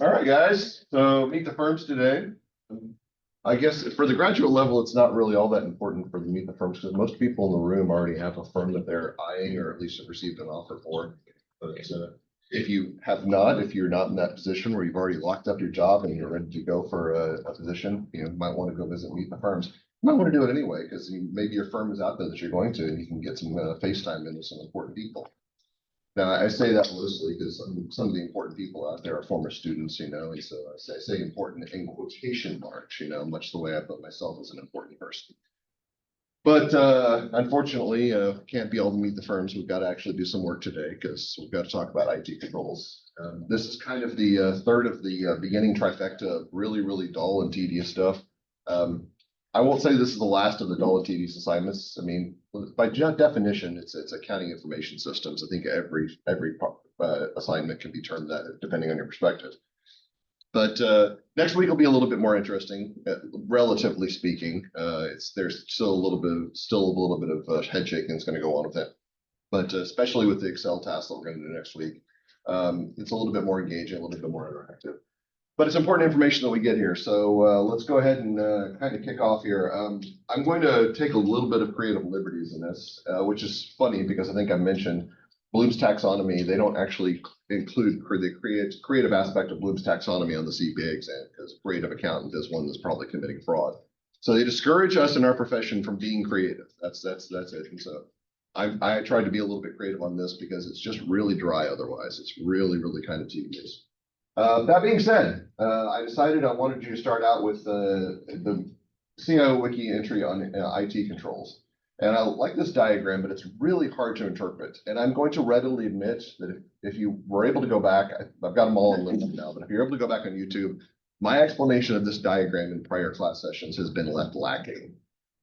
All right, guys. So meet the firms today. I guess for the graduate level, it's not really all that important for the meet the firms because most people in the room already have a firm that they're eyeing or at least have received an offer for. But if you have not, if you're not in that position where you've already locked up your job and you're ready to go for a position, you might want to go visit meet the firms. You might want to do it anyway because maybe your firm is out there that you're going to and you can get some FaceTime into some important people. Now, I say that loosely because some of the important people out there are former students, and so I say important in quotation marks, much the way I put myself as an important person. But unfortunately, can't be able to meet the firms. We've got to actually do some work today because we've got to talk about IT controls. This is kind of the third of the beginning trifecta of really, really dull and tedious stuff. I won't say this is the last of the dull and tedious assignments. I mean, by definition, it's accounting information systems. I think every assignment can be termed that depending on your perspective. But next week will be a little bit more interesting, relatively speaking. There's still a little bit of head shaking that's going to go on with it. But especially with the Excel task that we're going to do next week, it's a little bit more engaging, a little bit more interactive. But it's important information that we get here. So let's go ahead and kind of kick off here. I'm going to take a little bit of creative liberties in this, which is funny because I think I mentioned Bloom's taxonomy. They don't actually include the creative aspect of Bloom's taxonomy on the CPA exam because creative accountant is one that's probably committing fraud. So they discourage us in our profession from being creative. That's it. And so I tried to be a little bit creative on this because it's just really dry otherwise. It's really, really kind of tedious. That being said, I decided I wanted you to start out with the CIO Wiki entry on IT controls. And I like this diagram, but it's really hard to interpret. And I'm going to readily admit that if you were able to go back, I've got them all on LinkedIn now, but if you're able to go back on YouTube, my explanation of this diagram in prior class sessions has been left lacking.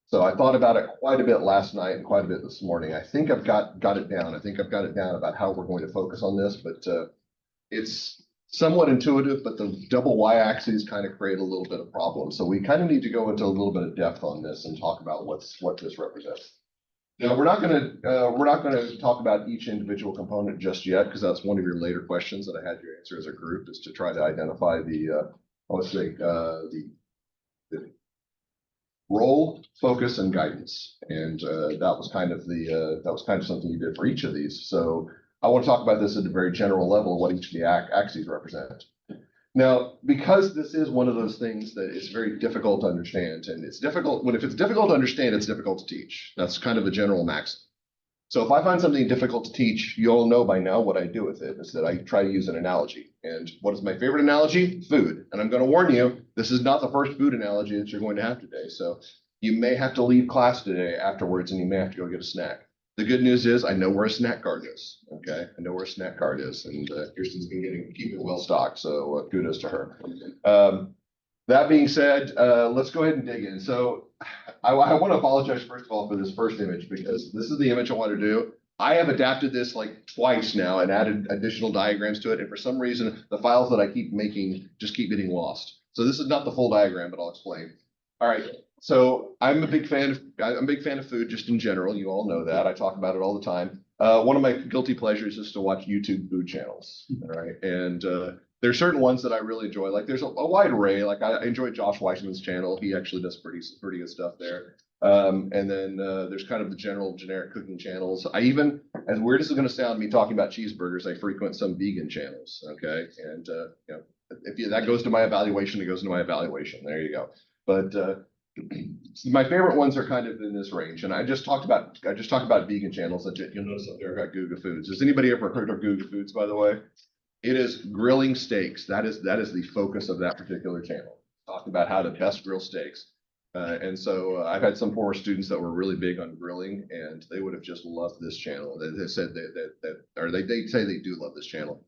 So I thought about it quite a bit last night and quite a bit this morning. I think I've got it down. I think I've got it down about how we're going to focus on this, but it's somewhat intuitive, but the double y-axes kind of create a little bit of problem. So we kind of need to go into a little bit of depth on this and talk about what this represents. Now we're not going to talk about each individual component just yet because that's one of your later questions that I had you answer as a group is to try to identify the role, focus, and guidance. And that was kind of something you did for each of these. So I want to talk about this at a very general level, what each of the axes represent. Now, because this is one of those things that is very difficult to understand, and it's difficult, if it's difficult to understand, it's difficult to teach. That's kind of a general maxim. So if I find something difficult to teach, you all know by now what I do with it is that I try to use an analogy. And what is my favorite analogy? Food. And I'm going to warn you, this is not the first food analogy that you're going to have today. So you may have to leave class today afterwards, and you may have to go get a snack. The good news is I know where a snack cart is. Okay, I know where a snack cart is, and Kirsten's been keeping it well stocked. So kudos to her. That being said, let's go ahead and dig in. So I want to apologize first of all for this first image because this is the image I want to do. I have adapted this like twice now and added additional diagrams to it, and for some reason the files that I keep making just keep getting lost. So this is not the full diagram, but I'll explain. All right. So I'm a big fan of food just in general. You all know that. I talk about it all the time. One of my guilty pleasures is to watch YouTube food channels. All right. And there's certain ones that I really enjoy. Like there's a wide array. Like I enjoy Josh Weissman's channel. He actually does pretty good stuff there. And then there's kind of the generic cooking channels. I even, as weird as it's going to sound, me talking about cheeseburgers, I frequent some vegan channels. Okay. And if that goes to my evaluation, it goes into my evaluation. There you go. But my favorite ones are kind of in this range, and I just talked about vegan channels. That you'll notice up there I've got Guga Foods. Has anybody ever heard of Guga Foods? By the way, it is grilling steaks. That is the focus of that particular channel. Talk about how to best grill steaks, and so I've had some former students that were really big on grilling, and they would have just loved this channel. They said they say they do love this channel.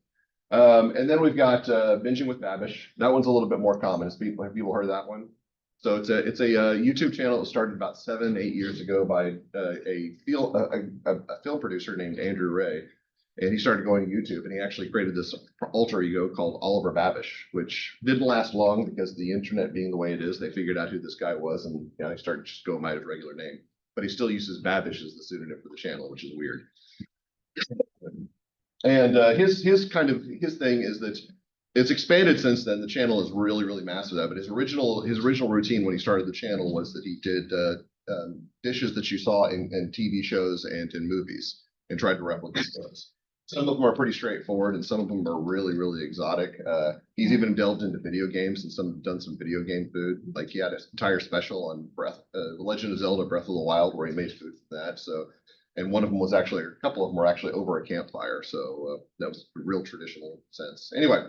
And then we've got Binging with Babish. That one's a little bit more common. Have people heard of that one? So it's a YouTube channel that was started about 7-8 years ago by a film producer named Andrew Ray, and he started going to YouTube, and he actually created this alter ego called Oliver Babish, which didn't last long because the internet being the way it is, they figured out who this guy was, and he started just going by his regular name. But he still uses Babish as the pseudonym for the channel, which is weird. And his thing is that it's expanded since then. The channel is really, really massive now, but his original routine when he started the channel was that he did dishes that you saw in TV shows and in movies and tried to replicate those. Some of them are pretty straightforward, and some of them are really, really exotic. He's even delved into video games and done some video game food. Like he had an entire special on The Legend of Zelda: Breath of the Wild, where he made food for that. So, and one of them was actually, a couple of them were actually over a campfire. So that was a real traditional sense. Anyway,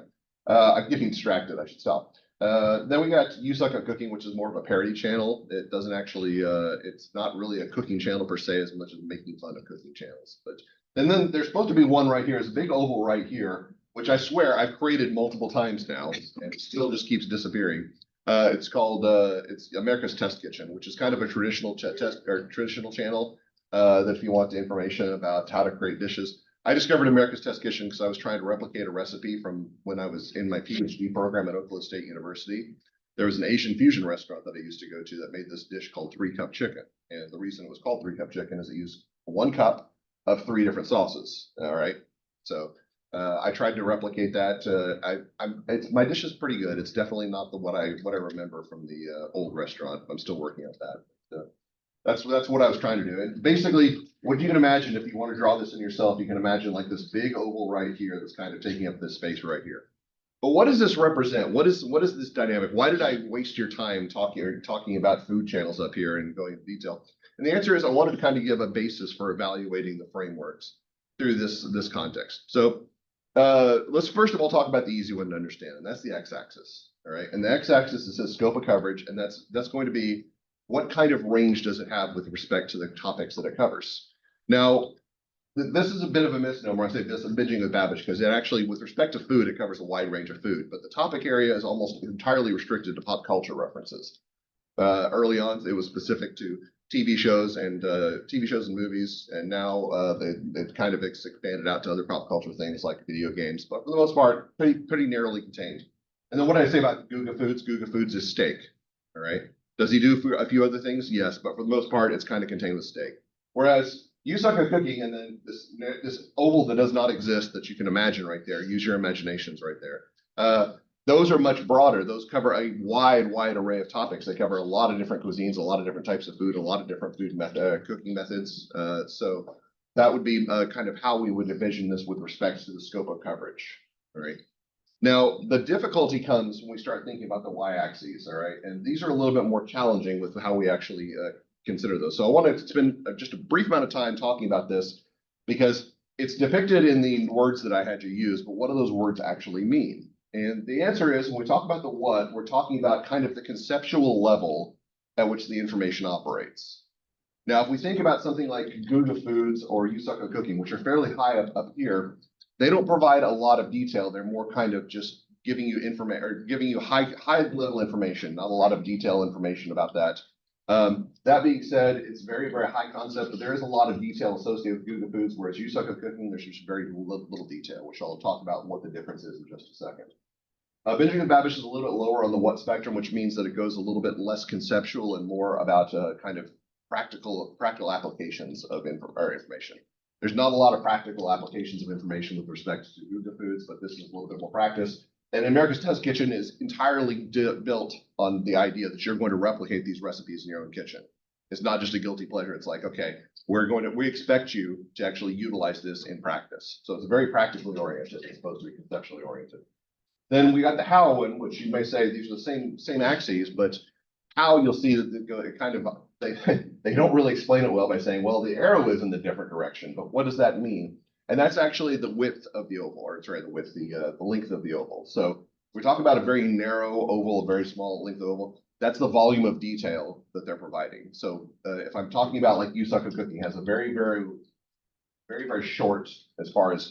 I'm getting distracted. I should stop. Then we got You Suck at Cooking, which is more of a parody channel. It doesn't actually, it's not really a cooking channel per se, as much as making fun of cooking channels. But and then there's supposed to be one right here. It's a big oval right here, which I swear I've created multiple times now, and it still just keeps disappearing. It's called it's America's Test Kitchen, which is kind of a traditional traditional channel that if you want the information about how to create dishes. I discovered America's Test Kitchen because I was trying to replicate a recipe from when I was in my PhD program at Oklahoma State University. There was an Asian fusion restaurant that I used to go to that made this dish called 3-cup chicken. And the reason it was called 3-cup chicken is it used 1 cup of 3 different sauces. All right. So I tried to replicate that. My dish is pretty good. It's definitely not what I remember from the old restaurant. I'm still working on that. That's what I was trying to do. And basically, what you can imagine, if you want to draw this in yourself, you can imagine like this big oval right here that's kind of taking up this space right here. But what does this represent? What is this dynamic? Why did I waste your time talking about food channels up here and going into detail? And the answer is I wanted to kind of give a basis for evaluating the frameworks through this context. So let's first of all talk about the easy one to understand, and that's the x-axis. All right, and the x-axis is the scope of coverage, and that's going to be what kind of range does it have with respect to the topics that it covers. Now, this is a bit of a misnomer. I say this, I'm binging with Babish, because it actually, with respect to food, it covers a wide range of food, but the topic area is almost entirely restricted to pop culture references. Early on, it was specific to TV shows and movies, and now it kind of expanded out to other pop culture things like video games, but for the most part, pretty narrowly contained. And then what did I say about Guga Foods? Guga Foods is steak. All right. Does he do a few other things? Yes, but for the most part, it's kind of contained with steak. Whereas You Suck at Cooking, and then this oval that does not exist that you can imagine right there. Use your imaginations right there. Those are much broader. Those cover a wide array of topics. They cover a lot of different cuisines, a lot of different types of food, a lot of different cooking methods. So that would be kind of how we would envision this with respect to the scope of coverage. All right. Now, the difficulty comes when we start thinking about the y-axes, all right? And these are a little bit more challenging with how we actually consider those. So I want to spend just a brief amount of time talking about this because it's depicted in the words that I had you use, but what do those words actually mean? And the answer is, when we talk about the what, we're talking about kind of the conceptual level at which the information operates. Now, if we think about something like Guga Foods or You Suck at Cooking, which are fairly high up here, they don't provide a lot of detail. They're more kind of just giving you information or giving you high level information, not a lot of detailed information about that. That being said, it's very high concept, but there is a lot of detail associated with Guga Foods, whereas You Suck at Cooking, there's just very little detail, which I'll talk about what the difference is in just a second. Benjamin Babish is a little bit lower on the what spectrum, which means that it goes a little bit less conceptual and more about kind of practical applications of information. There's not a lot of practical applications of information with respect to Guga Foods, but this is a little bit more practice. And America's Test Kitchen is entirely built on the idea that you're going to replicate these recipes in your own kitchen. It's not just a guilty pleasure. It's like, okay, we expect you to actually utilize this in practice. So it's very practically oriented as opposed to be conceptually oriented. Then we got the how one, which you may say these are the same axes, but how you'll see that it kind of they don't really explain it well by saying, well, the arrow is in the different direction, but what does that mean? And that's actually the width of the oval, or sorry, the length of the oval. So we talk about a very narrow oval, a very small length of oval. That's the volume of detail that they're providing. So if I'm talking about like You Suck at Cooking has a very short as far as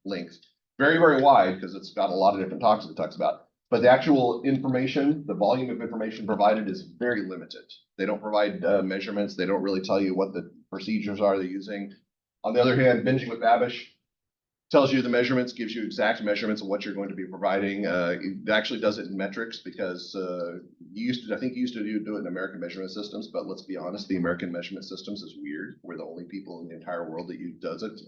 length, very wide because it's got a lot of different topics it talks about. But the actual information, the volume of information provided is very limited. They don't provide measurements. They don't really tell you what the procedures are they're using. On the other hand, Binging with Babish tells you the measurements, gives you exact measurements of what you're going to be providing. It actually does it in metrics because I think you used to do it in American measurement systems, but let's be honest, the American measurement systems is weird. We're the only people in the entire world that does it.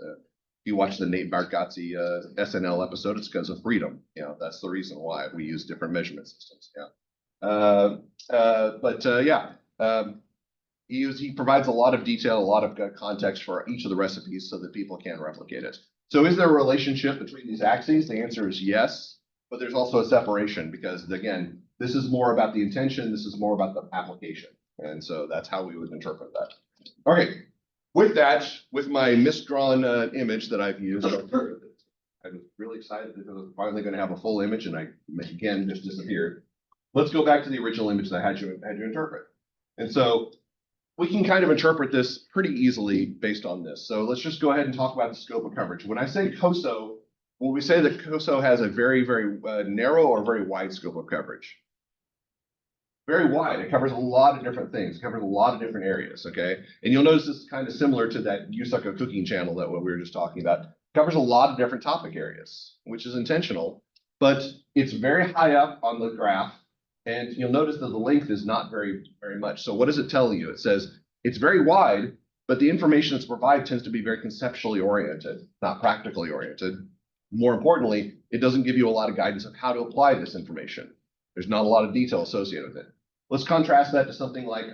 you watch the Nate Bargatze SNL episode, it's because of freedom. That's the reason why we use different measurement systems. He provides a lot of detail, a lot of context for each of the recipes so that people can replicate it. So is there a relationship between these axes? The answer is yes, but there's also a separation because, again, this is more about the intention, this is more about the application. And so that's how we would interpret that. Okay, with that, with my misdrawn image that I've used, I'm really excited because I'm finally going to have a full image, and I, again, just disappeared. Let's go back to the original image that I had you interpret. And so we can kind of interpret this pretty easily based on this. So let's just go ahead and talk about the scope of coverage. When I say COSO, when we say that COSO has a very, very narrow or very wide scope of coverage. Very wide. It covers a lot of different things. It covers a lot of different areas, okay? And you'll notice this is kind of similar to that You Suck at Cooking channel that we were just talking about. It covers a lot of different topic areas, which is intentional, but it's very high up on the graph. And you'll notice that the length is not very, very much. So what does it tell you? It says it's very wide, but the information that's provided tends to be very conceptually oriented, not practically oriented. More importantly, it doesn't give you a lot of guidance of how to apply this information. There's not a lot of detail associated with it. Let's contrast that to something like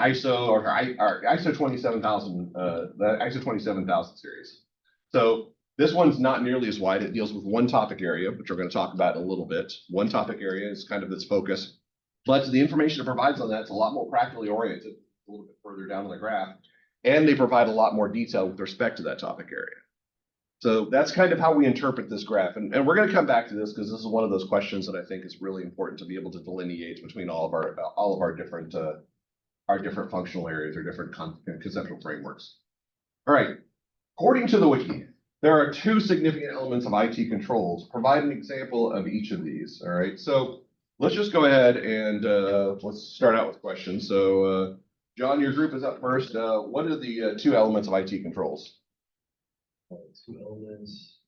ISO or ISO 27000, the ISO 27000 series. So this one's not nearly as wide. It deals with one topic area, which we're going to talk about in a little bit. One topic area is kind of its focus, but the information it provides on that is a lot more practically oriented, a little bit further down on the graph, and they provide a lot more detail with respect to that topic area. So that's kind of how we interpret this graph. And we're going to come back to this because this is one of those questions that I think is really important to be able to delineate between all of our different functional areas or different conceptual frameworks. All right. According to the wiki, there are two significant elements of IT controls. Provide an example of each of these. All right. So let's just go ahead and let's start out with questions. So John, your group is up first. What are the two elements of IT controls? Two elements: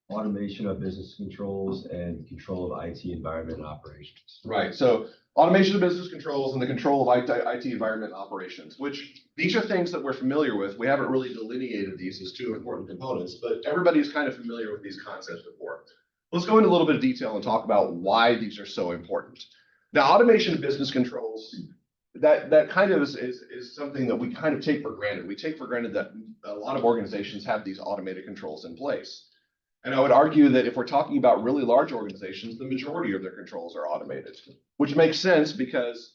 automation of business controls and control of IT environment and operations. Right. So automation of business controls and the control of IT environment and operations, which these are things that we're familiar with. We haven't really delineated these as two important components, but everybody's kind of familiar with these concepts before. Let's go into a little bit of detail and talk about why these are so important. Now, automation of business controls, that kind of is something that we kind of take for granted. We take for granted that a lot of organizations have these automated controls in place. And I would argue that if we're talking about really large organizations, the majority of their controls are automated, which makes sense because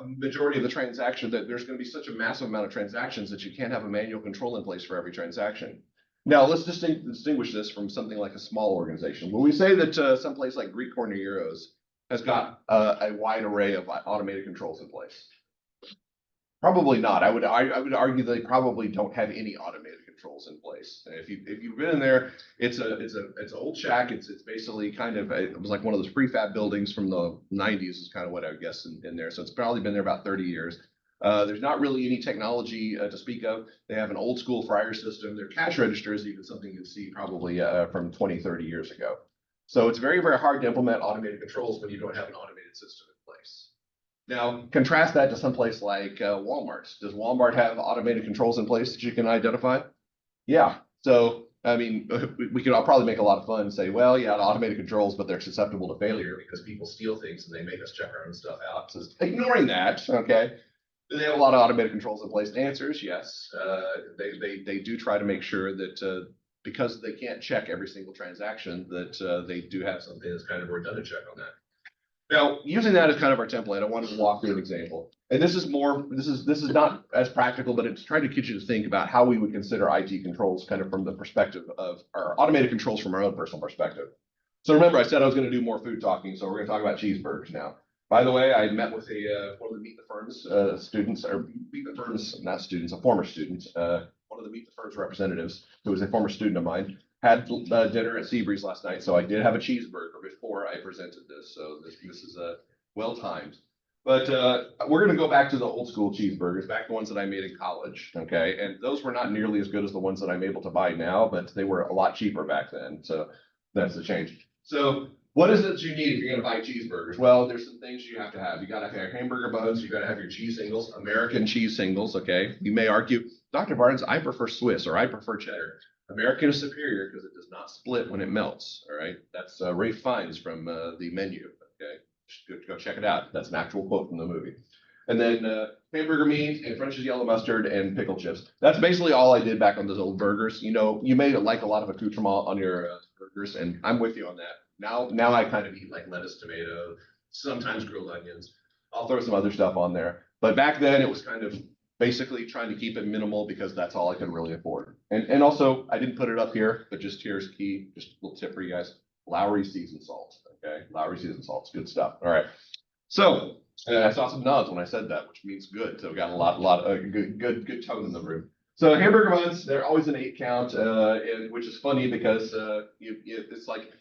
a majority of the transaction, that there's going to be such a massive amount of transactions that you can't have a manual control in place for every transaction. Now, let's distinguish this from something like a small organization. When we say that someplace like Greek Cornerios has got a wide array of automated controls in place, probably not. I would argue they probably don't have any automated controls in place. And if you've been in there, it's an old shack. It's basically kind of it was like one of those prefab buildings from the 90s is kind of what I would guess in there. So it's probably been there about 30 years. There's not really any technology to speak of. They have an old school fryer system. Their cash register is even something you'd see probably from 20, 30 years ago. So it's very, very hard to implement automated controls when you don't have an automated system in place. Now, contrast that to someplace like Walmart. Does Walmart have automated controls in place that you can identify? Yeah. So, I mean, we could all probably make a lot of fun and say, well, yeah, automated controls, but they're susceptible to failure because people steal things and they make us check our own stuff out. So ignoring that, okay, do they have a lot of automated controls in place? The answer is yes. They do try to make sure that because they can't check every single transaction, that they do have something that's kind of a redundant check on that. Now, using that as kind of our template, I wanted to walk through an example. And this is not as practical, but it's trying to get you to think about how we would consider IT controls kind of from the perspective of our automated controls from our own personal perspective. So remember, I said I was going to do more food talking, so we're going to talk about cheeseburgers now. By the way, I met with one of the Meet the Firms students, or Meet the Firms, not students, a former student, one of the Meet the Firms representatives, who was a former student of mine. Had dinner at Seabreeze last night, so I did have a cheeseburger before I presented this. So this is well timed. But we're going to go back to the old school cheeseburgers, back to the ones that I made in college. Okay, and those were not nearly as good as the ones that I'm able to buy now, but they were a lot cheaper back then. So that's the change. So what is it you need if you're going to buy cheeseburgers? Well, there's some things you have to have. You got to have your hamburger buns. You got to have your cheese singles, American cheese singles. Okay, you may argue, Dr. Barnes, I prefer Swiss or I prefer cheddar. American is superior because it does not split when it melts. All right, that's Ray Fiennes from the menu. Okay, go check it out. That's an actual quote from the movie. And then hamburger meat and French's yellow mustard and pickle chips. That's basically all I did back on those old burgers. You know, you may like a lot of accoutrement on your burgers, and I'm with you on that. Now I kind of eat like lettuce, tomato, sometimes grilled onions. I'll throw some other stuff on there. But back then it was kind of basically trying to keep it minimal because that's all I could really afford. And also I didn't put it up here, but just here's key, just a little tip for you guys. Lowry seasoned salt. Okay, Lowry seasoned salt's good stuff. All right. So I saw some nods when I said that, which means good. So we got a lot of good tone in the room. So hamburger buns, they're always an 8 count, which is funny because it's like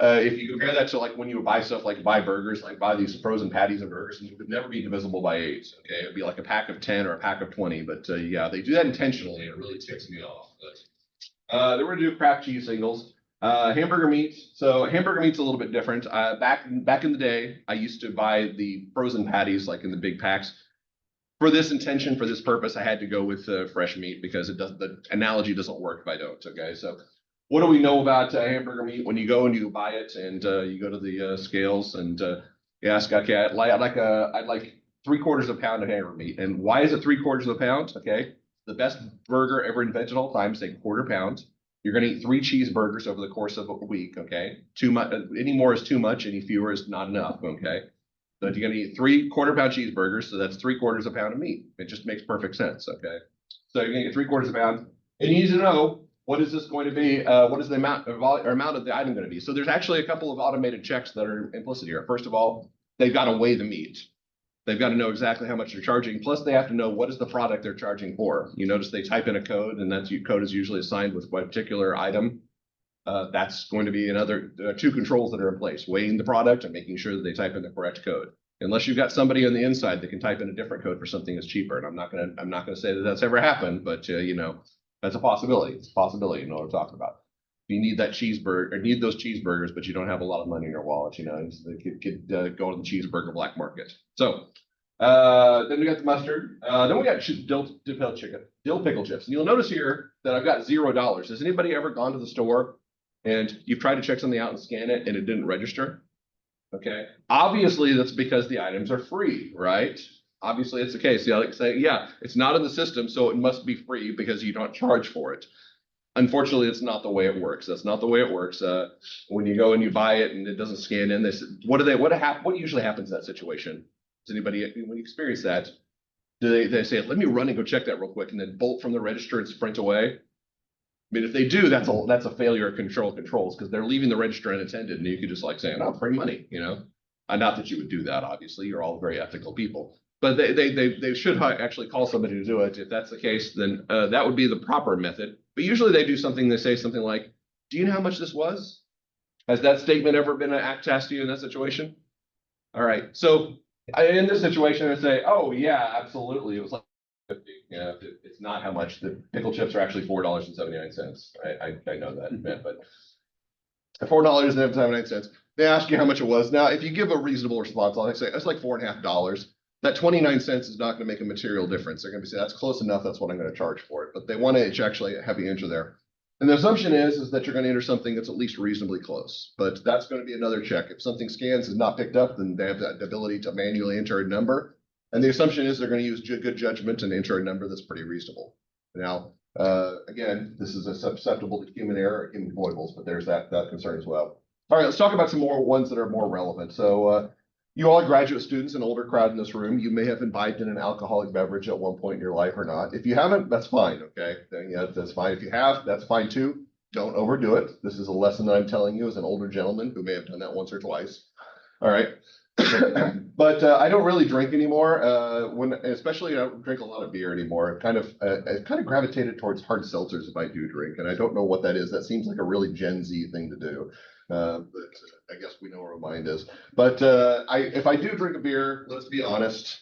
if you compare that to like when you buy stuff like buy burgers, like buy these frozen patties of burgers, and it would never be divisible by 8. Okay, it'd be like a pack of 10 or a pack of 20. But yeah, they do that intentionally. It really ticks me off. But then we're gonna do craft cheese singles. Hamburger meat. So hamburger meat's a little bit different. Back in the day, I used to buy the frozen patties like in the big packs. For this intention, for this purpose, I had to go with fresh meat because it does the analogy doesn't work if I don't. Okay, so what do we know about hamburger meat? When you go and you buy it and you go to the scales and you ask, okay, I'd like 3/4 of a pound of hamburger meat. And why is it 3/4 of a pound? Okay, the best burger ever invented all time, say 1/4 pound. You're going to eat 3 cheeseburgers over the course of a week. Okay, too much. Any more is too much. Any fewer is not enough. Okay. So if you're going to eat 3/4 pound cheeseburgers, so that's 3/4 of a pound of meat. It just makes perfect sense. Okay. So you're going to get 3/4 of a pound. And you need to know, what is this going to be? What is the amount of the item going to be? So there's actually a couple of automated checks that are implicit here. First of all, they've got to weigh the meat. They've got to know exactly how much they're charging. Plus, they have to know what is the product they're charging for. You notice they type in a code, and that code is usually assigned with what particular item. That's going to be another 2 controls that are in place: weighing the product and making sure that they type in the correct code. Unless you've got somebody on the inside that can type in a different code for something that's cheaper, and I'm not gonna say that that's ever happened, but you know, that's a possibility. It's a possibility. You know what I'm talking about. If you need that cheeseburger or need those cheeseburgers, but you don't have a lot of money in your wallet, you know, you could go to the cheeseburger black market. So then we got the mustard. Then we got dill pickle chips. And you'll notice here that I've got $0. Has anybody ever gone to the store and you've tried to check something out and scan it and it didn't register? Okay. Obviously, that's because the items are free, right? Obviously, it's the case. Yeah, like say, yeah, it's not in the system, so it must be free because you don't charge for it. Unfortunately, it's not the way it works. That's not the way it works. When you go and you buy it and it doesn't scan in, what usually happens in that situation? Does anybody, when you experience that, do they say, let me run and go check that real quick and then bolt from the register and sprint away? I mean, if they do, that's a failure of controls because they're leaving the register unattended, and you could just like say, "No, free money," you know. Not that you would do that, obviously. You're all very ethical people, but they should actually call somebody to do it. If that's the case, then that would be the proper method. But usually they do something. They say something like, "Do you know how much this was?" Has that statement ever been asked to you in that situation? All right. So in this situation, I say, "Oh yeah, absolutely. It was like 50. Yeah, it's not how much. The pickle chips are actually $4.79. I know that, but $4.79. They ask you how much it was. Now, if you give a reasonable response, I'll say it's like $4.50. That 29 cents is not going to make a material difference. They're going to say that's close enough. That's what I'm going to charge for it. But they want to actually have you enter there. And the assumption is that you're going to enter something that's at least reasonably close. But that's going to be another check. If something scans is not picked up, then they have the ability to manually enter a number. And the assumption is they're going to use good judgment and enter a number that's pretty reasonable. Now, again, this is susceptible to human error, human foibles, but there's that concern as well. All right, let's talk about some more ones that are more relevant. So you all are graduate students, an older crowd in this room. You may have imbibed in an alcoholic beverage at one point in your life or not. If you haven't, that's fine, okay? Then, yeah, that's fine. If you have, that's fine too. Don't overdo it. This is a lesson that I'm telling you as an older gentleman who may have done that once or twice. All right. But I don't really drink anymore. Especially I don't drink a lot of beer anymore. I kind of gravitated towards hard seltzers if I do drink, and I don't know what that is. That seems like a really Gen Z thing to do. But I guess we know where my mind is. But if I do drink a beer, let's be honest,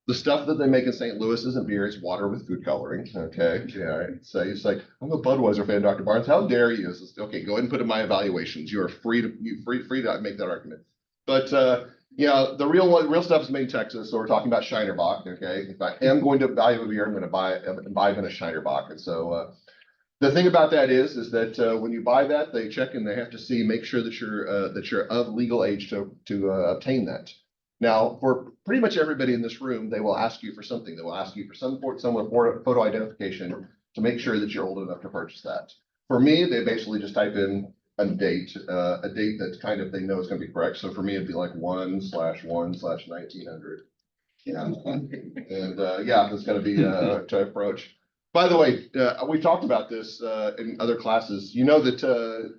the stuff that they make in St. Louis isn't beer; it's water with food coloring. Okay, yeah. Right. So it's like, I'm a Budweiser fan, Dr. Barnes. How dare you? Okay, go ahead and put in my evaluations. You are free to make that argument. But yeah, the real stuff is made in Texas. So we're talking about Shinerbach. Okay, if I am going to buy a beer, I'm going to imbibe in a Shinerbach. And so The thing about that is that when you buy that, they check and they have to make sure that you're of legal age to obtain that. Now, for pretty much everybody in this room, they will ask you for something. They will ask you for some photo identification to make sure that you're old enough to purchase that. For me, they basically just type in a date that kind of they know is going to be correct. So for me, it'd be like 1/1/1900. Yeah, and yeah, that's going to be to approach. By the way, we talked about this in other classes. You know that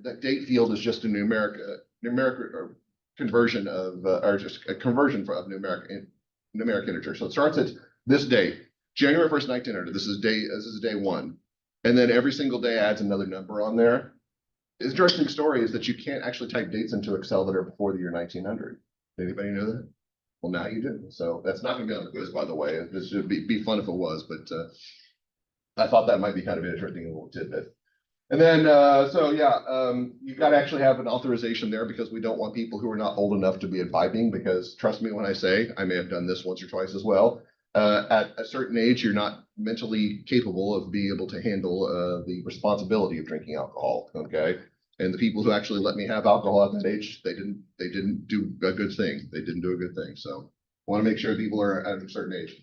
that date field is just a numeric conversion of, or just a conversion of numeric integer. So it starts at this date, January 1st, 1900. This is day one, and then every single day adds another number on there. The interesting story is that you can't actually type dates into Excel that are before the year 1900. Did anybody know that? Well, now you do. So that's not going to be on the quiz, by the way. This would be fun if it was, but I thought that might be kind of an interesting little tidbit. And then, so yeah, you've got to actually have an authorization there because we don't want people who are not old enough to be imbibing, because trust me when I say, I may have done this once or twice as well. At a certain age, you're not mentally capable of being able to handle the responsibility of drinking alcohol, okay? And the people who actually let me have alcohol at that age, they didn't do a good thing. They didn't do a good thing. So I want to make sure people are at a certain age.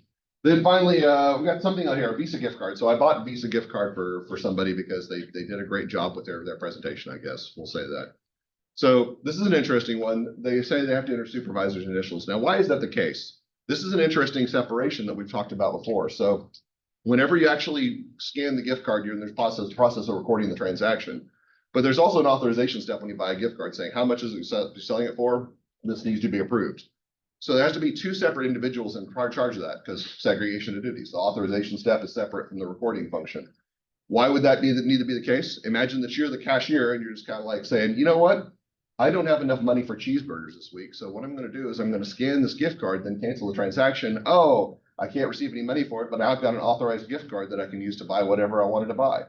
Then finally, we got something on here, a Visa gift card. So I bought a Visa gift card for somebody because they did a great job with their presentation, I guess. We'll say that. So this is an interesting one. They say they have to enter supervisor's initials. Now, why is that the case? This is an interesting separation that we've talked about before. So whenever you actually scan the gift card, you're in the process of recording the transaction. But there's also an authorization step when you buy a gift card saying, how much is it selling it for? This needs to be approved. So there has to be two separate individuals in charge of that because segregation of duties. The authorization step is separate from the recording function. Why would that need to be the case? Imagine that you're the cashier and you're just kind of like saying, you know what? I don't have enough money for cheeseburgers this week. So what I'm going to do is I'm going to scan this gift card, then cancel the transaction. Oh, I can't receive any money for it, but now I've got an authorized gift card that I can use to buy whatever I wanted to buy.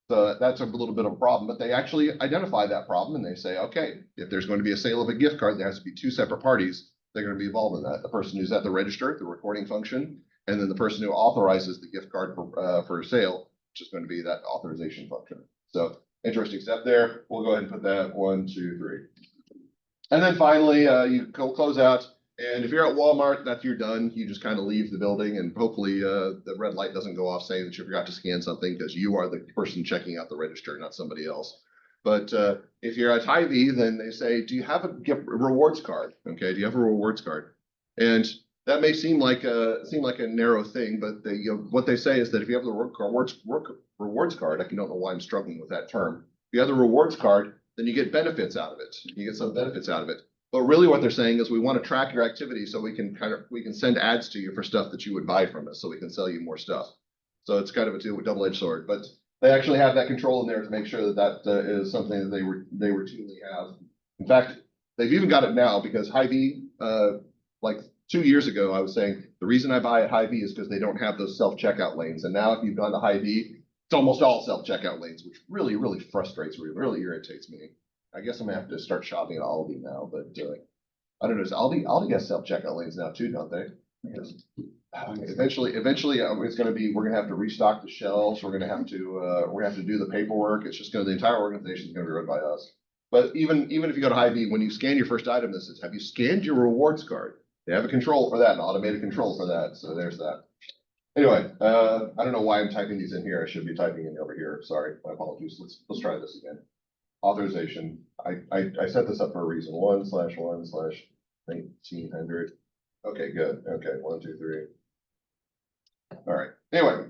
So that's a little bit of a problem, but they actually identify that problem and they say, okay, if there's going to be a sale of a gift card, there has to be two separate parties. They're going to be involved in that. The person who's at the register, the recording function, and then the person who authorizes the gift card for sale, which is going to be that authorization function. So interesting step there. We'll go ahead and put that 1, 2, 3. And then finally, you close out. And if you're at Walmart, that's you're done. You just kind of leave the building, and hopefully the red light doesn't go off saying that you forgot to scan something because you are the person checking out the register, not somebody else. But if you're at Hy-Vee, then they say, do you have a rewards card? Okay, do you have a rewards card? And that may seem like a narrow thing, but what they say is that if you have the rewards card, I don't know why I'm struggling with that term. If you have the rewards card, then you get benefits out of it. You get some benefits out of it. But really what they're saying is we want to track your activity so we can send ads to you for stuff that you would buy from us so we can sell you more stuff. So it's kind of a double-edged sword, but they actually have that control in there to make sure that is something that they routinely have. In fact, they've even got it now because Hy-Vee, like 2 years ago, I was saying the reason I buy at Hy-Vee is because they don't have those self-checkout lanes. And now if you've gone to Hy-Vee, it's almost all self-checkout lanes, which really, really frustrates me, really irritates me. I guess I'm gonna have to start shopping at Aldi now, but I don't know. Is Aldi has self-checkout lanes now too, don't they? Because eventually, it's gonna be. We're gonna have to restock the shelves. We're gonna have to do the paperwork. It's just the entire organization is gonna be run by us. But even if you go to Hy-Vee, when you scan your first item, this is, have you scanned your rewards card? They have a control for that, an automated control for that. So there's that. Anyway, I don't know why I'm typing these in here. I should be typing in over here. Sorry, my apologies. Let's try this again. Authorization. I set this up for a reason. 1/1/1900. Okay, good. Okay, 1, 2, 3. All right. Anyway,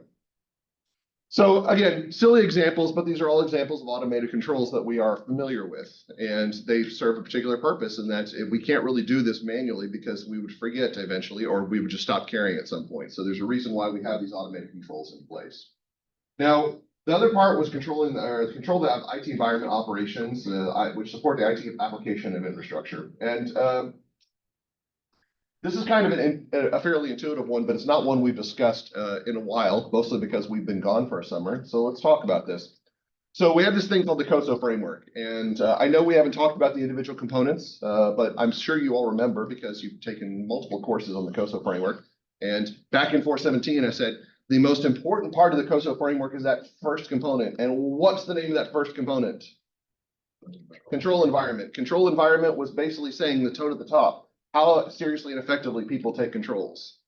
so again, silly examples, but these are all examples of automated controls that we are familiar with, and they serve a particular purpose. And that's we can't really do this manually because we would forget eventually, or we would just stop caring at some point. So there's a reason why we have these automated controls in place. Now, the other part was control the IT environment operations, which support the IT application and infrastructure. And this is kind of a fairly intuitive one, but it's not one we've discussed in a while, mostly because we've been gone for a summer. So let's talk about this. So we have this thing called the COSO framework. And I know we haven't talked about the individual components, but I'm sure you all remember because you've taken multiple courses on the COSO framework. And back in 417, I said, The most important part of the COSO framework is that first component. And what's the name of that first component? Control environment. Control environment was basically saying the tone at the top, how seriously and effectively people take controls.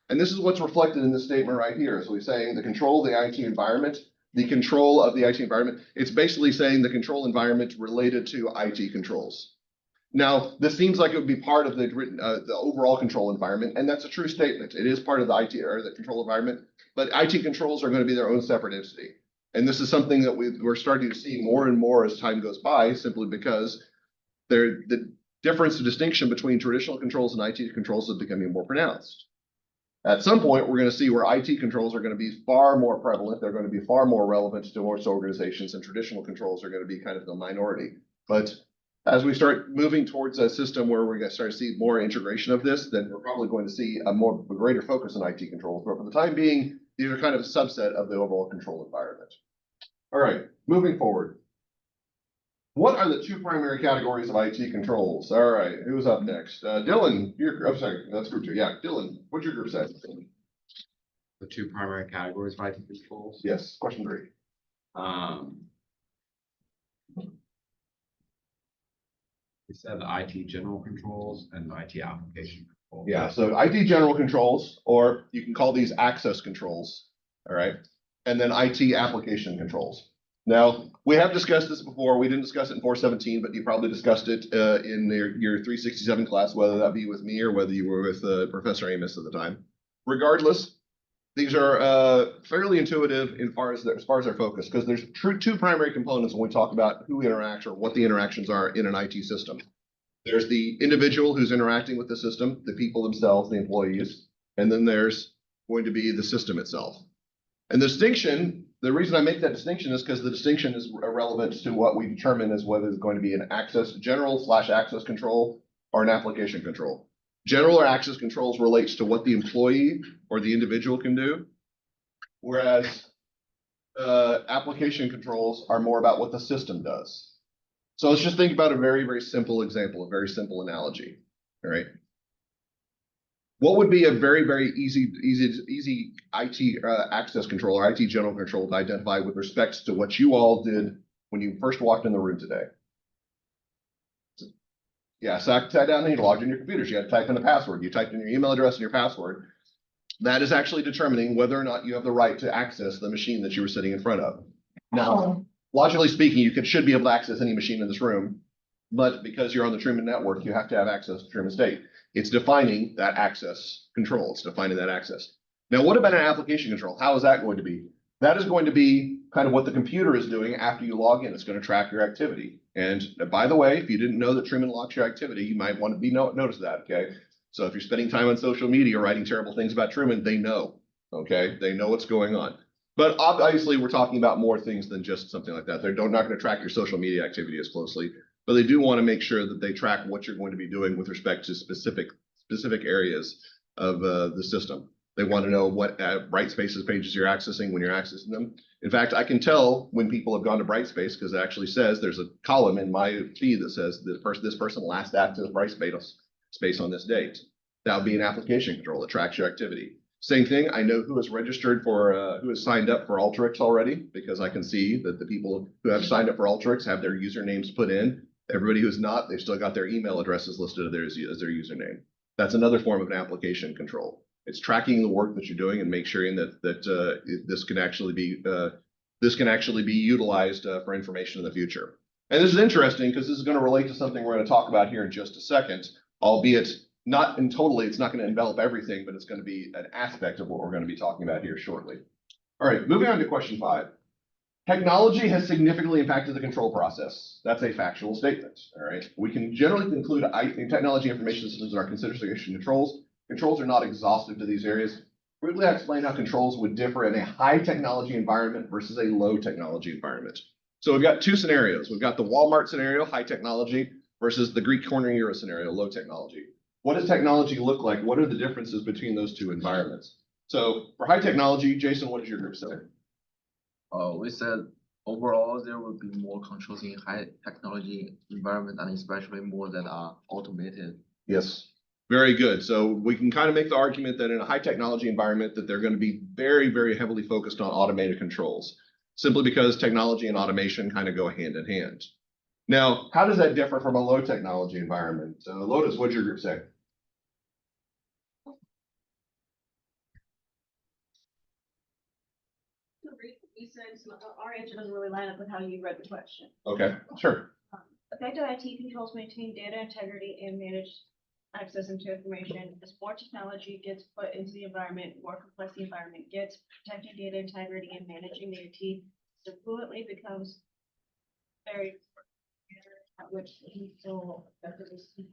And this is what's reflected in this statement right here. So we're saying the control of the IT environment, the control of the IT environment. It's basically saying the control environment related to IT controls. Now, this seems like it would be part of the overall control environment, and that's a true statement. It is part of the IT or the control environment, but IT controls are going to be their own separate entity. And this is something that we're starting to see more and more as time goes by, simply because the difference, the distinction between traditional controls and IT controls is becoming more pronounced. At some point, we're going to see where IT controls are going to be far more prevalent. They're going to be far more relevant to most organizations, and traditional controls are going to be kind of the minority. But as we start moving towards a system where we're going to start to see more integration of this, then we're probably going to see a greater focus on IT controls. But for the time being, these are kind of a subset of the overall control environment. All right, moving forward. What are the two primary categories of IT controls? All right, who's up next? Dylan, I'm sorry, that's group 2. Yeah, Dylan, what's your group say? The two primary categories of IT controls. Yes, question 3. We said the IT general controls and the IT application controls. Yeah, so IT general controls, or you can call these access controls, all right? And then IT application controls. Now, we have discussed this before. We didn't discuss it in 417, but you probably discussed it in your 367 class, whether that be with me or whether you were with Professor Amos at the time. Regardless, these are fairly intuitive as far as their focus, because there's two primary components when we talk about who interacts or what the interactions are in an IT system. There's the individual who's interacting with the system, the people themselves, the employees, and then there's going to be the system itself. And the distinction, the reason I make that distinction is because the distinction is relevant to what we determine as whether it's going to be an general/access control or an application control. General or access controls relates to what the employee or the individual can do, whereas application controls are more about what the system does. So let's just think about a very, very simple example, a very simple analogy. All right. What would be a very, very easy IT access control or IT general control to identify with respect to what you all did when you first walked in the room today? Yeah, sat down and you logged in your computers. You had to type in a password. You typed in your email address and your password. That is actually determining whether or not you have the right to access the machine that you were sitting in front of. Now, logically speaking, you should be able to access any machine in this room, but because you're on the Truman Network, you have to have access to Truman State. It's defining that access control. It's defining that access. Now, what about an application control? How is that going to be? That is going to be kind of what the computer is doing after you log in. It's going to track your activity. And by the way, if you didn't know that Truman locks your activity, you might want to notice that, okay? So if you're spending time on social media writing terrible things about Truman, they know, okay? They know what's going on. But obviously, we're talking about more things than just something like that. They're not going to track your social media activity as closely, but they do want to make sure that they track what you're going to be doing with respect to specific areas of the system. They want to know what Brightspace's pages you're accessing when you're accessing them. In fact, I can tell when people have gone to Brightspace because it actually says there's a column in my feed that says this person last accessed Brightspace on this date. That would be an application control that tracks your activity. Same thing, I know who has registered for, who has signed up for Alteryx already, because I can see that the people who have signed up for Alteryx have their usernames put in. Everybody who's not, they've still got their email addresses listed as their username. That's another form of an application control. It's tracking the work that you're doing and make sure that this can actually be utilized for information in the future. And this is interesting because this is going to relate to something we're going to talk about here in just a second, albeit not in totally, it's not going to envelop everything, but it's going to be an aspect of what we're going to be talking about here shortly. All right, moving on to question 5. Technology has significantly impacted the control process. That's a factual statement, all right? We can generally conclude technology information systems are consideration controls. Controls are not exhaustive to these areas. Briefly, I explain how controls would differ in a high technology environment versus a low technology environment. So we've got two scenarios. We've got the Walmart scenario, high technology, versus the Greek Corner Euro scenario, low technology. What does technology look like? What are the differences between those two environments? So for high technology, Jason, what did your group say? We said overall there will be more controls in high technology environment and especially more that are automated. Yes. Very good. So we can kind of make the argument that in a high technology environment that they're going to be very, very heavily focused on automated controls, simply because technology and automation kind of go hand in hand. Now, how does that differ from a low technology environment? Lotus, what'd your group say? You said our answer doesn't really line up with how you read the question. Okay, sure. Effective IT controls maintain data integrity and manage access into information. As more technology gets put into the environment, more complex the environment gets, protecting data integrity and managing the IT system fluently becomes very important, at which we still effectively see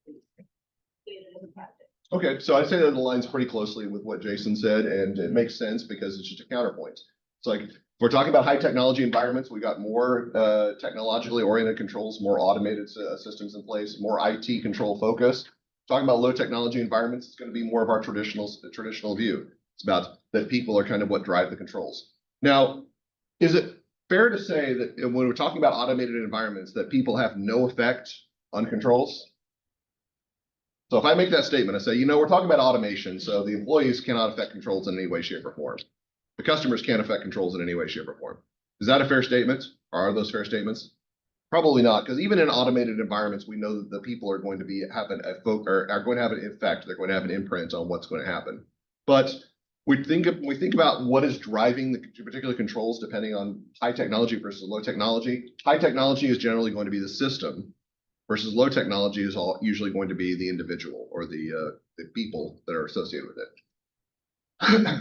data is impacted. Okay, so I'd say that aligns pretty closely with what Jason said, and it makes sense because it's just a counterpoint. It's like, if we're talking about high technology environments, we got more technologically oriented controls, more automated systems in place, more IT control focus. Talking about low technology environments, it's going to be more of our traditional view. It's about that people are kind of what drive the controls. Now, is it fair to say that when we're talking about automated environments, that people have no effect on controls? So if I make that statement, I say, we're talking about automation, so the employees cannot affect controls in any way, shape, or form. The customers can't affect controls in any way, shape, or form. Is that a fair statement? Or are those fair statements? Probably not, because even in automated environments, we know that the people are going to are going to have an effect. They're going to have an imprint on what's going to happen. But when we think about what is driving the particular controls, depending on high technology versus low technology. High technology is generally going to be the system, versus low technology is usually going to be the individual or the people that are associated with it.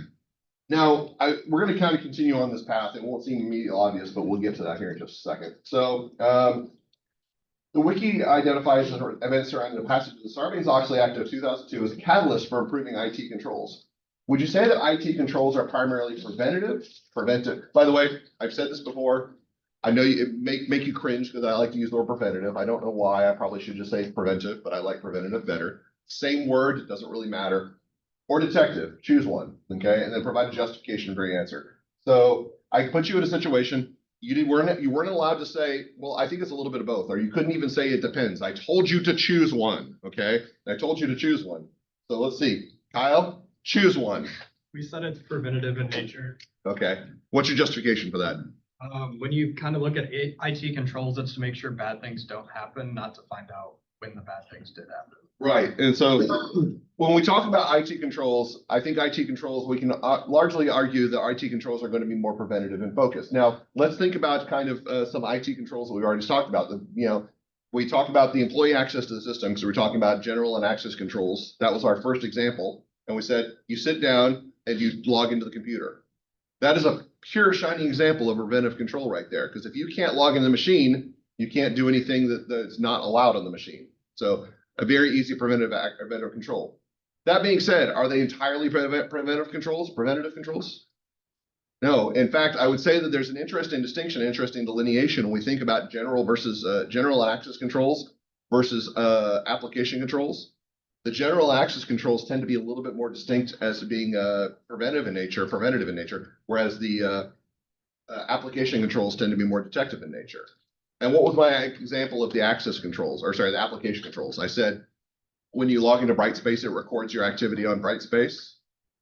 Now, we're going to kind of continue on this path. It won't seem immediately obvious, but we'll get to that here in just a second. So the wiki identifies events surrounding the passage of the Sarbanes-Oxley Act of 2002 as a catalyst for improving IT controls. Would you say that IT controls are primarily preventive? By the way, I've said this before. I know it make you cringe because I like to use the word preventative. I don't know why. I probably should just say preventive, but I like preventative better. Same word, it doesn't really matter. Or detective, choose one, okay? And then provide a justification for your answer. So I put you in a situation, you weren't allowed to say, well, I think it's a little bit of both, or you couldn't even say it depends. I told you to choose one, okay? I told you to choose one. So let's see, Kyle, choose one. We said it's preventative in nature. Okay, what's your justification for that? When you kind of look at IT controls, it's to make sure bad things don't happen, not to find out when the bad things did happen. Right, and so when we talk about IT controls, I think IT controls, we can largely argue that IT controls are going to be more preventative and focused. Now, let's think about kind of some IT controls that we've already talked about. We talked about the employee access to the system because we're talking about general and access controls. That was our first example. And we said, you sit down and you log into the computer. That is a pure shining example of preventive control right there. Because if you can't log in the machine, you can't do anything that's not allowed on the machine. So a very easy preventive control. That being said, are they entirely preventive controls? No. In fact, I would say that there's an interesting distinction, interesting delineation when we think about general access controls versus application controls. The general access controls tend to be a little bit more distinct as being preventative in nature, whereas the application controls tend to be more detective in nature. And what was my example of the access controls, the application controls? I said, when you log into Brightspace, it records your activity on Brightspace.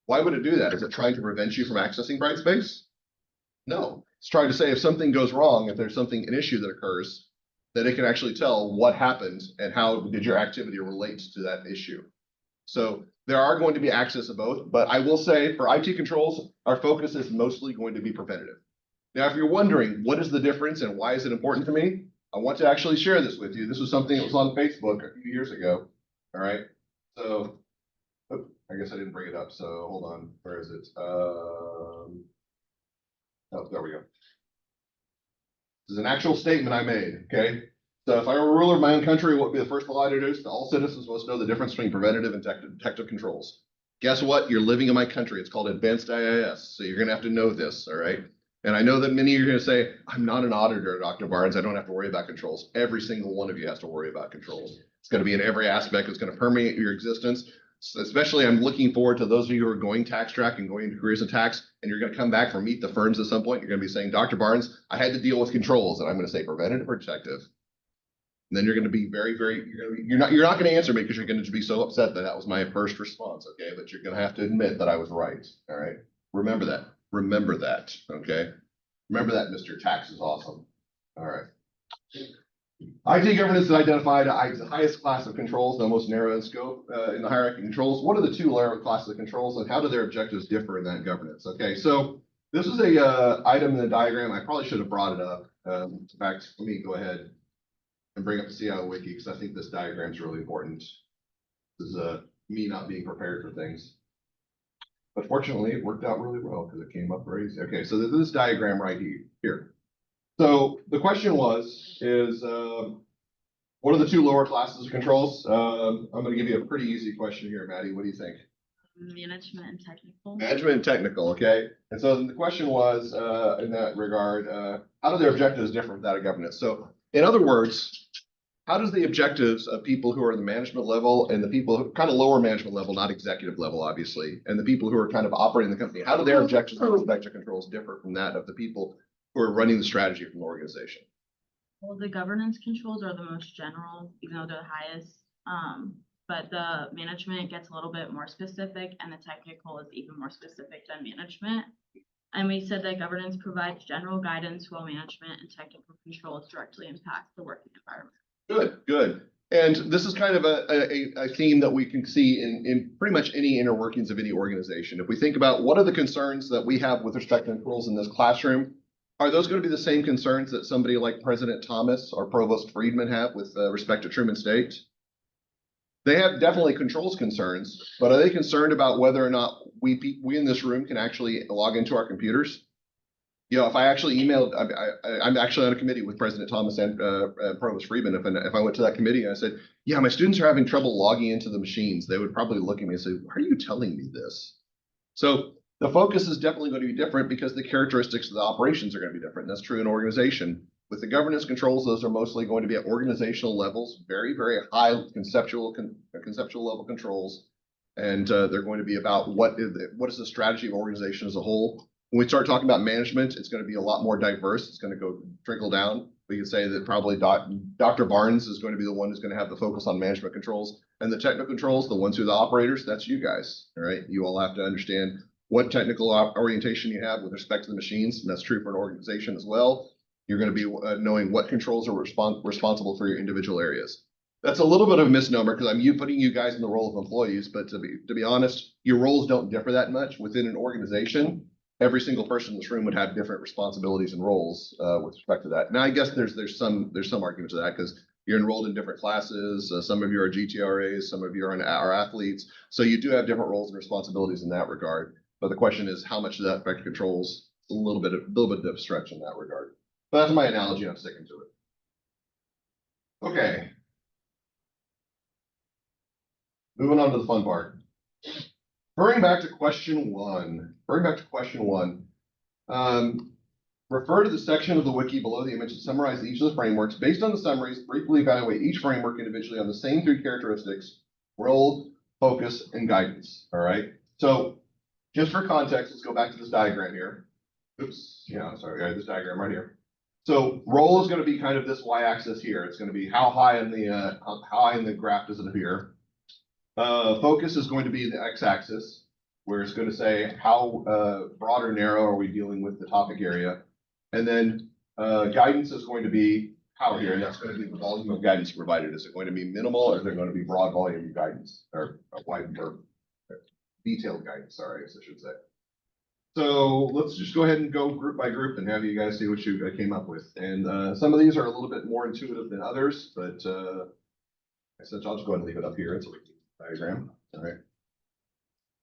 Why would it do that? Is it trying to prevent you from accessing Brightspace? No, it's trying to say if something goes wrong, if there's an issue that occurs, that it can actually tell what happened and how did your activity relate to that issue. So there are going to be access of both, but I will say for IT controls, our focus is mostly going to be preventative. Now, if you're wondering what is the difference and why is it important to me, I want to actually share this with you. This was something that was on Facebook a few years ago. All right. So I guess I didn't bring it up. So hold on. Where is it? Oh, there we go. This is an actual statement I made. Okay. So if I were a ruler of my own country, what would be the first law I introduced? All citizens must know the difference between preventative and detective controls. Guess what? You're living in my country. It's called advanced IIS. So you're going to have to know this. All right. And I know that many of you are going to say, I'm not an auditor, Dr. Barnes. I don't have to worry about controls. Every single one of you has to worry about controls. It's going to be in every aspect. It's going to permeate your existence. So especially, I'm looking forward to those of you who are going tax track and going into careers in tax, and you're going to come back from Meet the Firms at some point. You're going to be saying, Dr. Barnes, I had to deal with controls. And I'm going to say preventative or detective. And then you're gonna be very, very, you're not gonna answer me because you're gonna be so upset that that was my first response, okay? But you're gonna have to admit that I was right, all right? Remember that, okay? Remember that, Mr. Tax is awesome, all right? IT governance is identified as the highest class of controls, the most narrow in scope in the hierarchy of controls. What are the two lower classes of controls and how do their objectives differ in that governance? Okay, so this is a item in the diagram. I probably should have brought it up. In fact, let me go ahead and bring up the CIO wiki because I think this diagram is really important. This is me not being prepared for things. But fortunately, it worked out really well because it came up very easy. Okay, so this diagram right here. So the question is what are the two lower classes of controls? I'm going to give you a pretty easy question here, Maddie. What do you think? Management and technical. Management and technical, okay. And so the question was, in that regard, how do their objectives differ from that of governance? So in other words, how does the objectives of people who are in the management level and the people who kind of lower management level, not executive level, obviously, and the people who are kind of operating the company, how do their objectives with respect to controls differ from that of the people who are running the strategy from the organization? Well, the governance controls are the most general, even though they're the highest. But the management gets a little bit more specific and the technical is even more specific than management. And we said that governance provides general guidance while management and technical controls directly impact the working environment. Good. And this is kind of a theme that we can see in pretty much any inner workings of any organization. If we think about what are the concerns that we have with respect to controls in this classroom, are those going to be the same concerns that somebody like President Thomas or Provost Friedman have with respect to Truman State? They have definitely controls concerns, but are they concerned about whether or not we in this room can actually log into our computers? You know, if I actually emailed, I'm actually on a committee with President Thomas and Provost Friedman. If I went to that committee and I said, yeah, my students are having trouble logging into the machines, they would probably look at me and say, why are you telling me this? So the focus is definitely going to be different because the characteristics of the operations are going to be different. That's true in organization. With the governance controls, those are mostly going to be at organizational levels, very, very high conceptual level controls. And they're going to be about what is the strategy of organization as a whole. When we start talking about management, it's going to be a lot more diverse. It's going to go trickle down. We can say that probably Dr. Barnes is going to be the one who's going to have the focus on management controls. And the technical controls, the ones who are the operators, that's you guys. All right. You all have to understand what technical orientation you have with respect to the machines. And that's true for an organization as well. You're going to be knowing what controls are responsible for your individual areas. That's a little bit of a misnomer because I'm putting you guys in the role of employees, but to be honest, your roles don't differ that much within an organization. Every single person in this room would have different responsibilities and roles with respect to that. Now, I guess there's some argument to that because you're enrolled in different classes. Some of you are GTRAs, some of you are athletes. So you do have different roles and responsibilities in that regard. But the question is, how much does that affect controls? A little bit of a stretch in that regard. But that's my analogy. I'm sticking to it. Okay. Moving on to the fun part. Referring back to question one. Refer to the section of the wiki below the image that summarizes each of the frameworks. Based on the summaries, briefly evaluate each framework individually on the same three characteristics: role, focus, and guidance. All right. So just for context, let's go back to this diagram here. Oops. Yeah, sorry. I had this diagram right here. So role is going to be kind of this y-axis here. It's going to be how high in the graph does it appear. Focus is going to be the x-axis, where it's going to say how broad or narrow are we dealing with the topic area. And then guidance is going to be how here, and that's going to be the volume of guidance provided. Is it going to be minimal or is it going to be broad volume guidance or wide or detailed guidance? Sorry, I guess I should say. So let's just go ahead and go group by group and have you guys see what you came up with. And some of these are a little bit more intuitive than others, but I said I'll just go ahead and leave it up here. It's a wiki diagram. All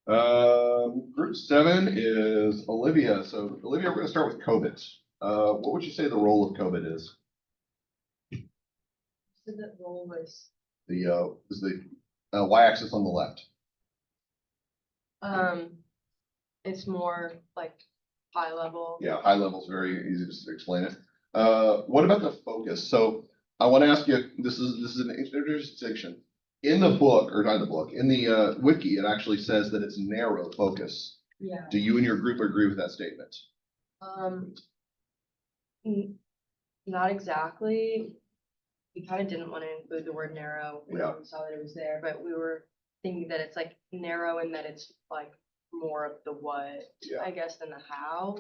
right. Group 7 is Olivia. So Olivia, we're going to start with COVID. What would you say the role of COVID is? So the role was The y-axis on the left. it's more like high level. Yeah, high level is very easy to explain it. What about the focus? So I want to ask you, this is an intersection. In the book, or not the book, in the wiki, it actually says that it's narrow focus. Yeah. Do you and your group agree with that statement? Not exactly. we kind of didn't want to include the word narrow when Yeah. we saw that it was there, but we were thinking that it's like narrow and that it's like more of the what, Yeah. I guess, than the how.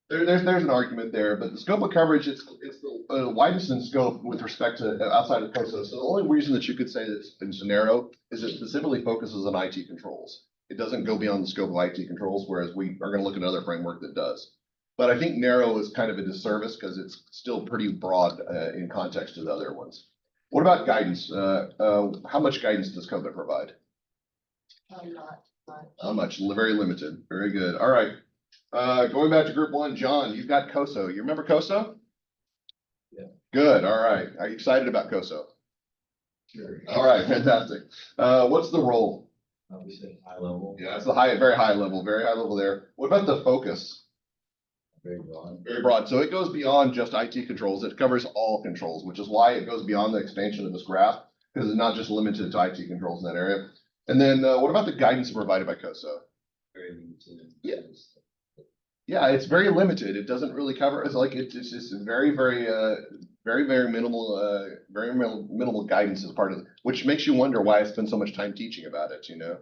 There's an argument there, but the scope of coverage, it's the widest in scope with respect to outside of COSO. So the only reason that you could say that it's narrow is it specifically focuses on IT controls. It doesn't go beyond the scope of IT controls, whereas we are gonna look at another framework that does. But I think narrow is kind of a disservice because it's still pretty broad in context to the other ones. What about guidance? How much guidance does COVID provide? Not much. How much? Very limited. Very good. All right. Going back to group one, John, you've got COSO. You remember COSO? Yeah. Good. All right. Are you excited about COSO? Sure. All right. Fantastic. What's the role? We said high level. Yeah, it's the very high level there. What about the focus? Very broad. Very broad. So it goes beyond just IT controls. It covers all controls, which is why it goes beyond the expansion of this graph, because it's not just limited to IT controls in that area. And then what about the guidance provided by COSO? Very limited. Yeah. Yeah, it's very limited. It doesn't really cover, it's like, it's just very minimal guidance as part of it, which makes you wonder why I spend so much time teaching about it, you know?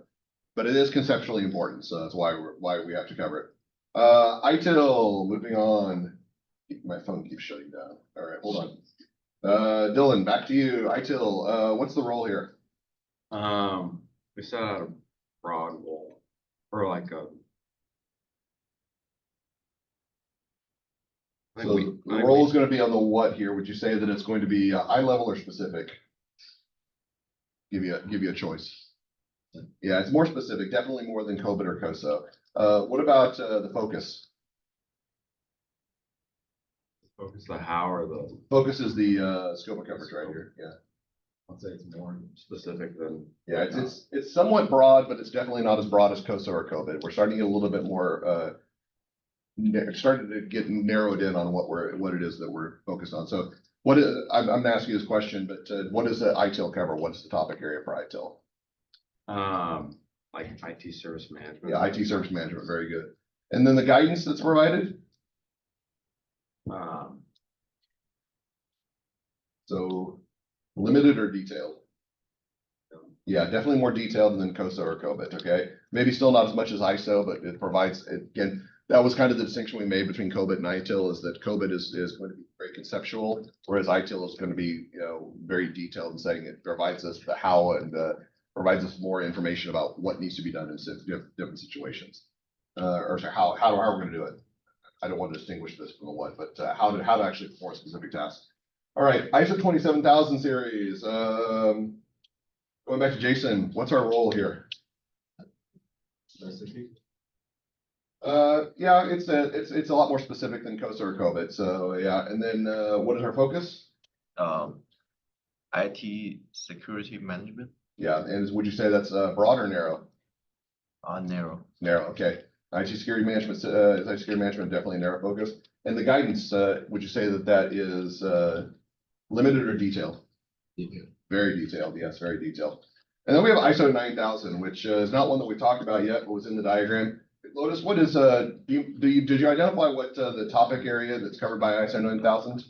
But it is conceptually important, so that's why we have to cover it. ITIL, moving on. My phone keeps shutting down. All right, hold on. Dylan, back to you. ITIL, what's the role here? We set out a broad goal or like a. I think So we- the I think role we- is going to be on the what here? Would you say that it's going to be high level or specific? Give you a choice. Yeah, it's more specific, definitely more than COVID or COSO. What about the focus? Focus the how or the, Focus is the scope of coverage right here. Yeah. I'd say it's more specific than. Yeah, it's somewhat broad, but it's definitely not as broad as COSO or COVID. We're starting to get a little bit more starting to get narrowed in on what it is that we're focused on. So I'm gonna ask you this question, but what does the ITIL cover? What's the topic area for ITIL? Like IT service management. Yeah, IT service management, very good. And then the guidance that's provided? Um, So limited or detailed? Yeah, definitely more detailed than COSO or COVID, okay? Maybe still not as much as ISO, but it provides, again, that was kind of the distinction we made between COVID and ITIL is that COVID is going to be very conceptual, whereas ITIL is going to be, very detailed in saying it provides us the how and provides us more information about what needs to be done in different situations. Or sorry, how we're going to do it. I don't want to distinguish this from the what, but how to actually perform specific tasks. All right, ISO 27000 series. Going back to Jason, what's our role here? Yeah, it's a lot more specific than COSO or COVID. So yeah, and then what is our focus? IT security management, Yeah, and would you say that's broad or narrow? narrow. Narrow, okay. IT security management, IT security management definitely a narrow focus. And the guidance, would you say that is limited or detailed? Very detailed, yes, very detailed. And then we have ISO 9000, which is not one that we talked about yet, but was in the diagram. Lotus, what is did you identify what the topic area that's covered by ISO 9000?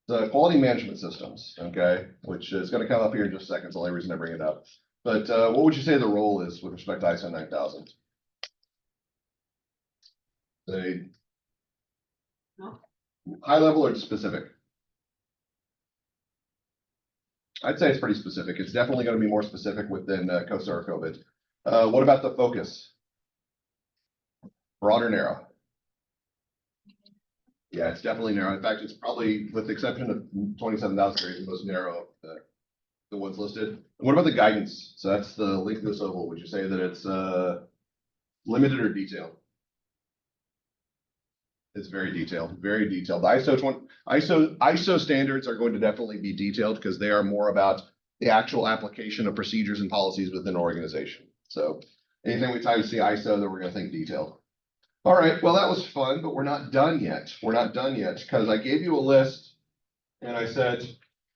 The quality management systems, okay, which is going to come up here in just a second. It's the only reason I bring it up. But what would you say the role is with respect to ISO 9000? Say high level or specific? I'd say it's pretty specific. It's definitely going to be more specific within COSO or COVID. What about the focus? Broad or narrow? Yeah, it's definitely narrow. In fact, it's probably, with the exception of 27,000 series, the most narrow of the ones listed. And what about the guidance? So that's the length of this oval. Would you say that it's limited or detailed? It's very detailed, very detailed. ISO standards are going to definitely be detailed because they are more about the actual application of procedures and policies within an organization. So anything we try to see ISO, then we're going to think detailed. All right, well, that was fun, but we're not done yet. We're not done yet because I gave you a list and I said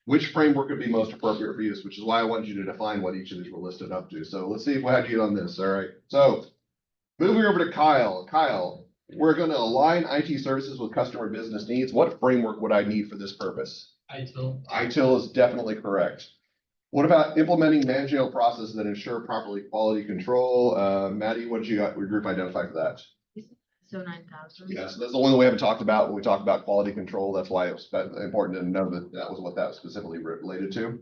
which framework would be most appropriate for use, which is why I wanted you to define what each of these were listed up to. So let's see if we had you on this. All right. So moving over to Kyle. Kyle, we're gonna align IT services with customer business needs. What framework would I need for this purpose? ITIL is definitely correct. What about implementing managerial processes that ensure properly quality control? Maddie, what did you got, your group identify for that? So 9,000. Yes, that's the one that we haven't talked about when we talk about quality control. That's why it was important to know that that was what that was specifically related to.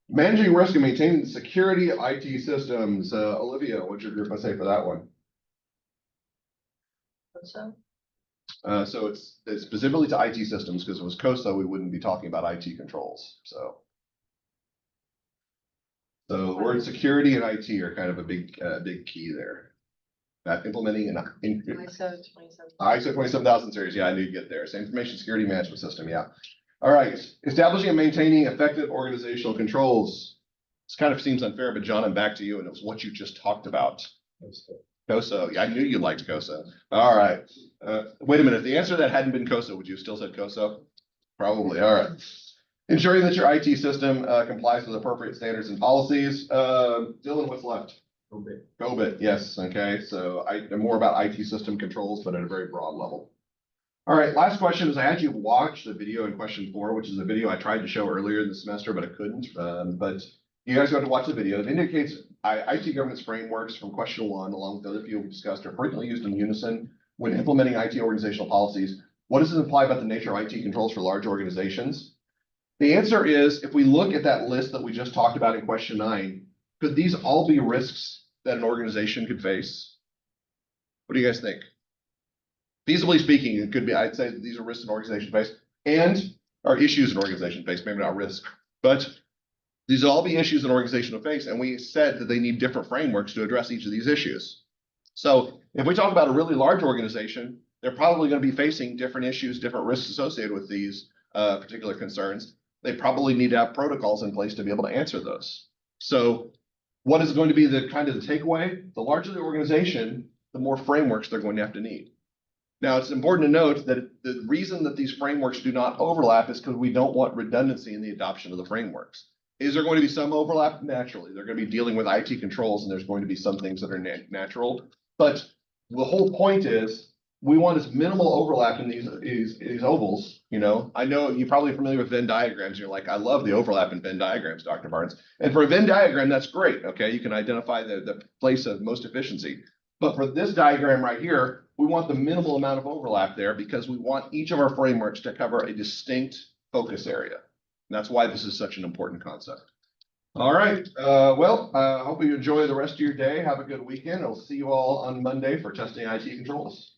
Managing risk and maintaining the security of IT systems. Olivia, what's your group say for that one? So, So it's specifically to IT systems, because if it was COSA, we wouldn't be talking about IT controls, so. So the word security and IT are kind of a big key there. Implementing an ISO 27. ISO 27000 series, yeah, I knew you'd get there. It's information security management system, yeah. All right, establishing and maintaining effective organizational controls. This kind of seems unfair, but John, I'm back to you, and it was what you just talked about. COSA, yeah, I knew you liked COSA. All right, wait a minute, if the answer to that hadn't been COSA, would you have still said COSA? Probably, all right. Ensuring that your IT system complies with appropriate standards and policies. Dylan, what's left? COBIT, yes, okay, so I'm more about IT system controls, but at a very broad level. All right, last question is I had you watch the video in question 4, which is a video I tried to show earlier in the semester, but I couldn't. But you guys got to watch the video. It indicates IT governance frameworks from question 1, along with the other few we discussed, are frequently used in unison when implementing IT organizational policies. What does it imply about the nature of IT controls for large organizations? The answer is, if we look at that list that we just talked about in question 9, could these all be risks that an organization could face? What do you guys think? Feasibly speaking, it could be, I'd say these are risks an organization face and are issues an organization face, maybe not risk, but these will all be issues an organization will face. And we said that they need different frameworks to address each of these issues. So if we talk about a really large organization, they're probably going to be facing different issues, different risks associated with these particular concerns. They probably need to have protocols in place to be able to answer those. So what is going to be the kind of the takeaway? The larger the organization, the more frameworks they're going to have to need. Now, it's important to note that the reason that these frameworks do not overlap is because we don't want redundancy in the adoption of the frameworks. Is there going to be some overlap? Naturally, they're going to be dealing with IT controls, and there's going to be some things that are natural. But the whole point is we want as minimal overlap in these ovals. You know, I know you're probably familiar with Venn diagrams. You're like, I love the overlap in Venn diagrams, Dr. Barnes. And for a Venn diagram, that's great. Okay, you can identify the place of most efficiency. But for this diagram right here, we want the minimal amount of overlap there because we want each of our frameworks to cover a distinct focus area. And that's why this is such an important concept. All right. Hope you enjoy the rest of your day. Have a good weekend. I'll see you all on Monday for testing IT controls.